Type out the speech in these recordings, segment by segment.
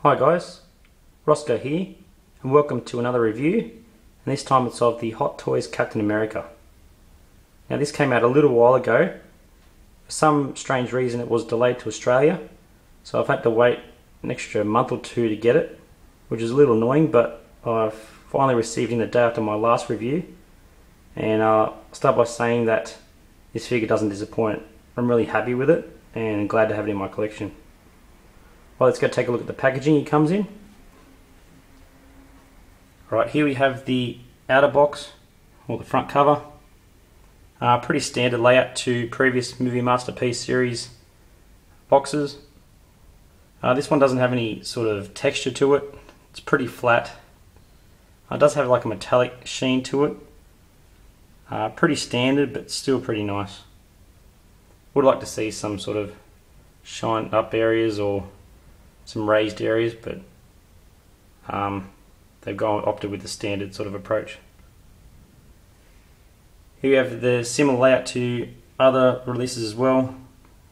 Hi guys, Roscoe here, and welcome to another review, and this time it's of the Hot Toys Captain America. Now this came out a little while ago. For some strange reason it was delayed to Australia, so I've had to wait an extra month or two to get it, which is a little annoying, but I've finally received it the day after my last review, and I'll start by saying that this figure doesn't disappoint. I'm really happy with it and glad to have it in my collection. Well, let's go take a look at the packaging he comes in. Right, here we have the outer box, or the front cover. Pretty standard layout to previous Movie Masterpiece series boxes. This one doesn't have any sort of texture to it. It's pretty flat. It does have like a metallic sheen to it. Pretty standard, but still pretty nice. Would like to see some sort of shined up areas or some raised areas, but they've opted with the standard sort of approach. Here we have the similar layout to other releases as well,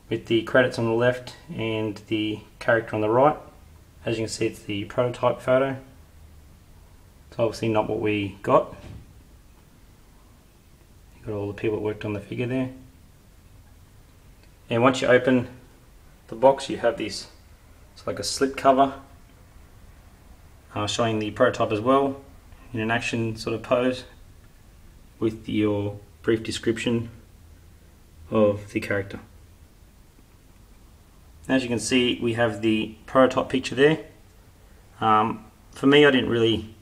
with the credits on the left and the character on the right. As you can see, it's the prototype photo. It's obviously not what we got. You've got all the people that worked on the figure there. And once you open the box, you have this, it's like a slip cover, showing the prototype as well in an action sort of pose with your brief description of the character. As you can see, we have the prototype picture there. For me, I didn't really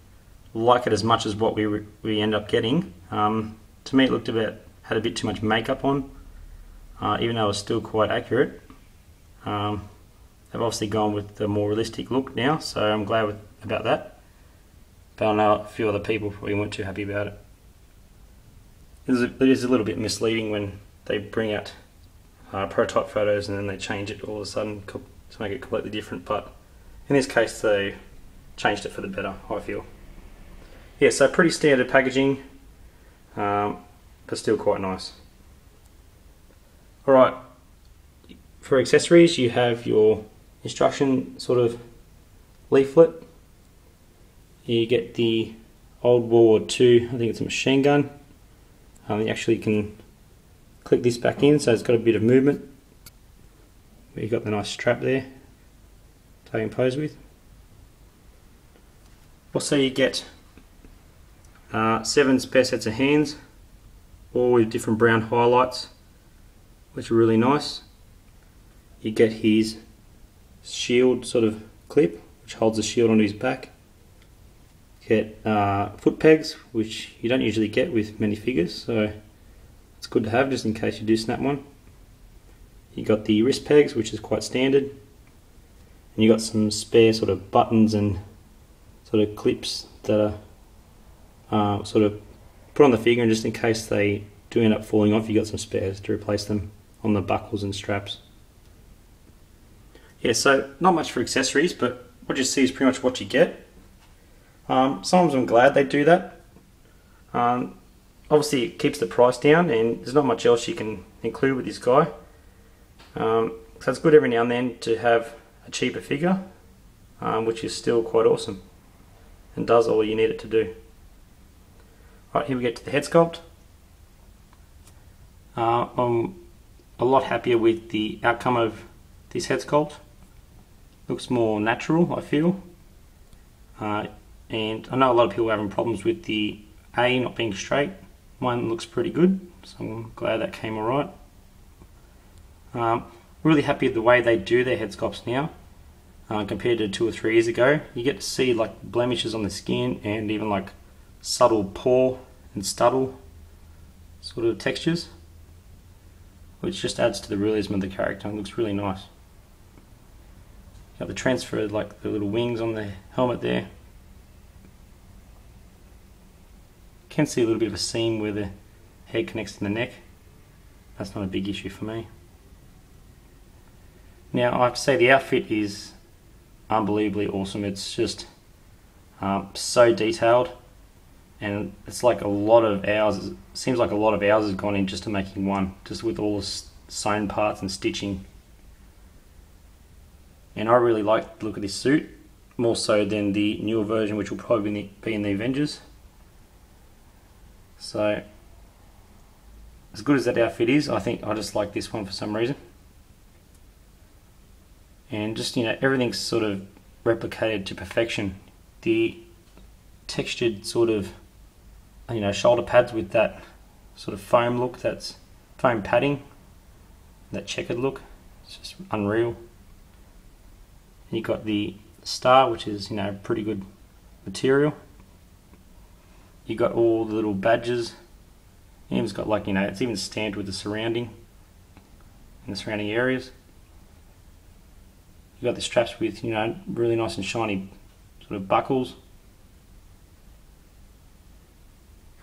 like it as much as what we end up getting. To me, it looked had a bit too much makeup on, even though it was still quite accurate. They've obviously gone with the more realistic look now, so I'm glad about that. But I know a few other people probably weren't too happy about it. It is a little bit misleading when they bring out prototype photos and then they change it all of a sudden to make it completely different, but in this case they changed it for the better, I feel. Yeah, so pretty standard packaging, but still quite nice. Alright, for accessories you have your instruction sort of leaflet. You get the old World War II, I think it's a machine gun. You actually can click this back in, so it's got a bit of movement. You've got the nice strap there to impose with. Also you get 7 spare sets of hands, all with different brown highlights, which are really nice. You get his shield sort of clip, which holds the shield onto his back. You get foot pegs, which you don't usually get with many figures, so it's good to have just in case you do snap one. You got the wrist pegs, which is quite standard, and you got some spare sort of buttons and sort of clips that are sort of put on the figure, and just in case they do end up falling off, you got some spares to replace them on the buckles and straps. Yeah, so not much for accessories, but what you see is pretty much what you get. Sometimes I'm glad they do that. Obviously it keeps the price down, and there's not much else you can include with this guy. So it's good every now and then to have a cheaper figure, which is still quite awesome and does all you need it to do. Right, here we get to the head sculpt. I'm a lot happier with the outcome of this head sculpt. Looks more natural, I feel. And I know a lot of people are having problems with the A not being straight. Mine looks pretty good, so I'm glad that came alright. Really happy with the way they do their head sculpts now, compared to 2 or 3 years ago. You get to see like blemishes on the skin and even like subtle pore and stuttle sort of textures, which just adds to the realism of the character and looks really nice. Got the transfer, like the little wings on the helmet there. Can see a little bit of a seam where the head connects to the neck. That's not a big issue for me. Now I have to say the outfit is unbelievably awesome. It's just so detailed, and it's like a lot of hours. It seems like a lot of hours has gone in just to making one, just with all the sewn parts and stitching. And I really like the look of this suit. more so than the newer version, which will probably be in the Avengers. So as good as that outfit is, I think I just like this one for some reason. And just, you know, everything's sort of replicated to perfection. The textured sort of, you know, shoulder pads with that sort of foam look, that's foam padding, that checkered look, it's just unreal. And you got the star, which is, you know, pretty good material. You got all the little badges. It's got, like, you know, it's even stamped with the surrounding and the surrounding areas. You got the straps with, you know, really nice and shiny sort of buckles.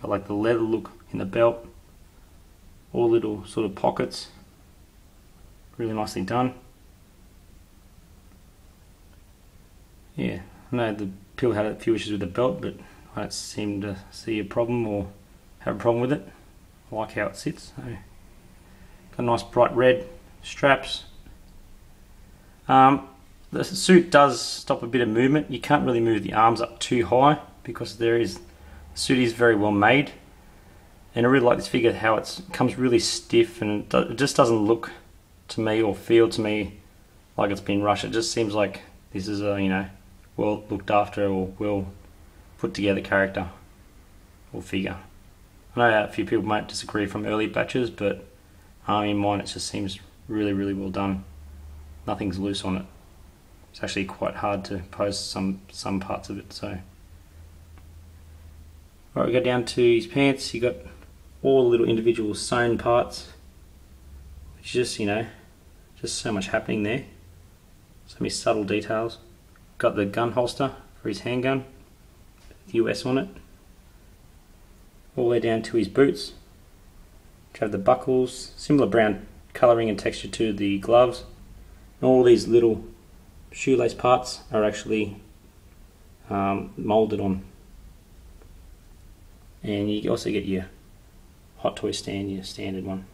Got like the leather look in the belt. All little sort of pockets. Really nicely done. Yeah, I know the people had a few issues with the belt, but I don't seem to see a problem or have a problem with it. I like how it sits. So, got nice bright red straps. The suit does stop a bit of movement. You can't really move the arms up too high because the suit is very well made. And I really like this figure, how it comes really stiff, and it just doesn't look to me or feel to me like it's been rushed. It just seems like this is a, you know, well looked after or well put together character or figure. I know a few people might disagree from early batches, but in mine it just seems really, really well done. Nothing's loose on it. It's actually quite hard to pose some parts of it. So, alright, we go down to his pants. You got all the little individual sewn parts, which is just, you know, just so much happening there. So many subtle details. Got the gun holster for his handgun, with US on it. All the way down to his boots, which have the buckles, similar brown colouring and texture to the gloves. And all these little shoelace parts are actually moulded on. And you also get your Hot Toy stand, your standard one.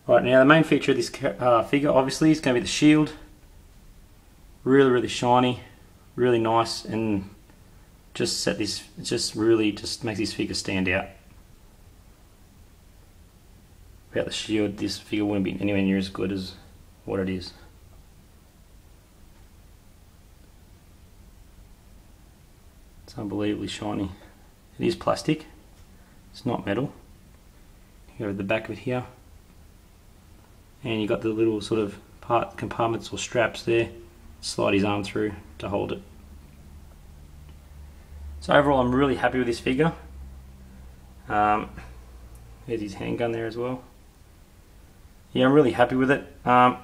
Right, now the main feature of this figure obviously is going to be the shield. Really, really shiny, really nice, and just really makes this figure stand out. Without the shield, this figure wouldn't be anywhere near as good as what it is. It's unbelievably shiny. It is plastic, it's not metal. You go to the back of it here, and you got the little sort of compartments or straps there. Slide his arm through to hold it. So overall, I'm really happy with this figure. There's his handgun there as well. Yeah, I'm really happy with it. I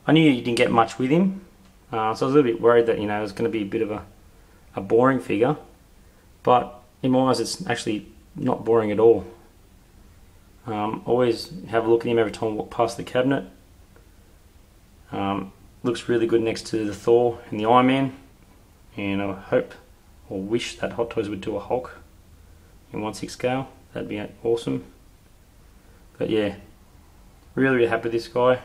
knew you didn't get much with him, so I was a little bit worried that, you know, it was going to be a bit of a boring figure, but in my eyes it's actually not boring at all. Always have a look at him every time I walk past the cabinet. Looks really good next to the Thor and the Iron Man, and I hope or wish that Hot Toys would do a Hulk in 1/6 scale. That'd be awesome. But yeah, really, really happy with this guy.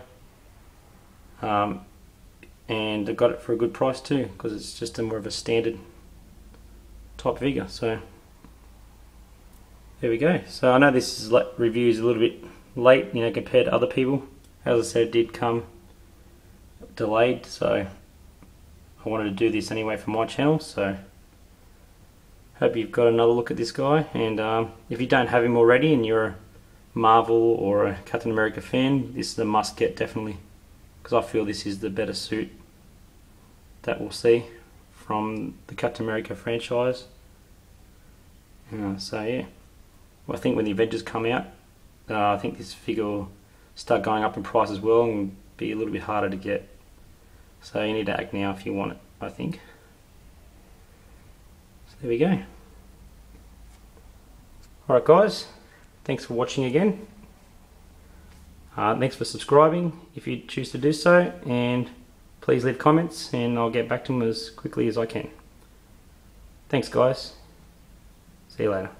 And I got it for a good price too, because it's just more of a standard type figure. So there we go. So I know this review is a little bit late, you know, compared to other people. As I said, it did come delayed, so I wanted to do this anyway for my channel. So hope you've got another look at this guy, and if you don't have him already and you're a Marvel or a Captain America fan, this is a must get definitely, because I feel this is the better suit that we'll see from the Captain America franchise. So yeah, well, I think when the Avengers come out, I think this figure will start going up in price as well and be a little bit harder to get. So you need to act now if you want it, I think. So there we go. Alright guys, thanks for watching again. Thanks for subscribing if you choose to do so, and please leave comments and I'll get back to them as quickly as I can. Thanks guys. See you later.